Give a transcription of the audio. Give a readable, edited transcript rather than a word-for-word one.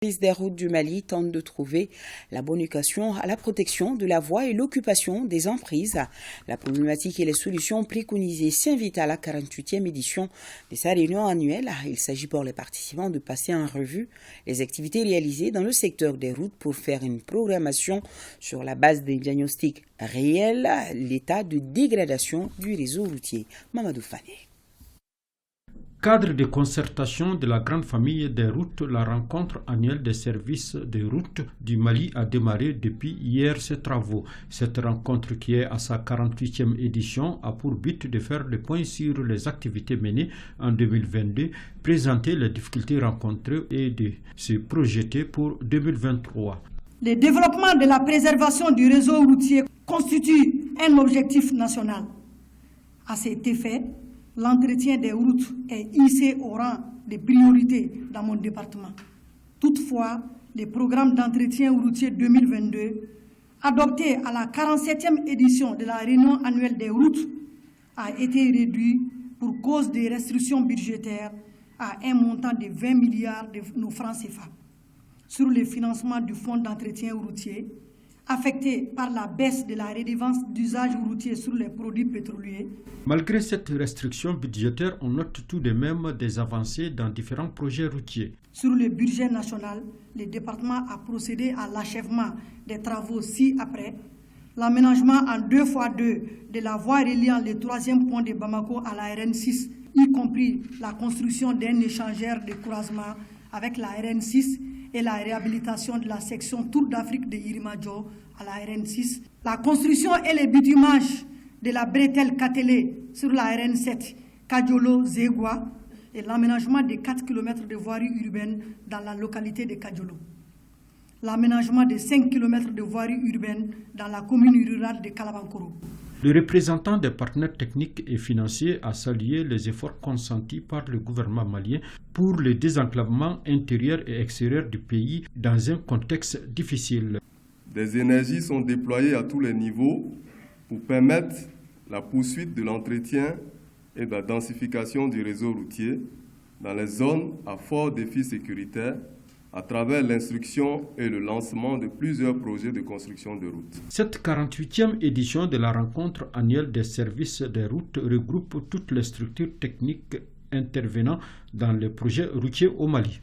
Police des routes du Mali tente de trouver la bonne équation à la protection de la voie et l'occupation des emprises. La problématique et les solutions préconisées s'invitent à la 48e édition de sa réunion annuelle. Il s'agit pour les participants de passer en revue les activités réalisées dans le secteur des routes pour faire une programmation sur la base des diagnostics réels, l'état de dégradation du réseau routier. Mamadou Fane. Cadre de concertation de la grande famille des routes, la rencontre annuelle des services des routes du Mali a démarré depuis hier ses travaux. Cette rencontre, qui est à sa 48e édition, a pour but de faire le point sur les activités menées en 2022, présenter les difficultés rencontrées et de se projeter pour 2023. Le développement de la préservation du réseau routier constitue un objectif national. À cet effet, l'entretien des routes est hissé au rang de priorité dans mon département. Toutefois, le programme d'entretien routier 2022, adopté à la 47e édition de la réunion annuelle des routes, a été réduit pour cause des restrictions budgétaires à un montant de 20 milliards de nos francs CFA sur le financement du fonds d'entretien routier, affecté par la baisse de la redevance d'usage routier sur les produits pétroliers. Malgré cette restriction budgétaire, on note tout de même des avancées dans différents projets routiers. Sur le budget national, le département a procédé à l'achèvement des travaux ci-après, l'aménagement en 2x2 de la voie reliant le 3e pont de Bamako à la RN6, y compris la construction d'un échangeur de croisement avec la RN6 et la réhabilitation de la section Tour d'Afrique de Irimadjo à la RN6, la construction et le bitumage de la bretelle Katelé sur la RN7, Kadjolo-Zegwa, et l'aménagement de 4 km de voirie urbaine dans la localité de Kadjolo. L'aménagement de 5 km de voirie urbaine dans la commune rurale de Kalabankoro. Le représentant des partenaires techniques et financiers a salué les efforts consentis par le gouvernement malien pour le désenclavement intérieur et extérieur du pays dans un contexte difficile. Des énergies sont déployées à tous les niveaux pour permettre la poursuite de l'entretien et de la densification du réseau routier dans les zones à fort défi sécuritaire, à travers l'instruction et le lancement de plusieurs projets de construction de routes. Cette 48e édition de la rencontre annuelle des services des routes regroupe toutes les structures techniques intervenant dans les projets routiers au Mali.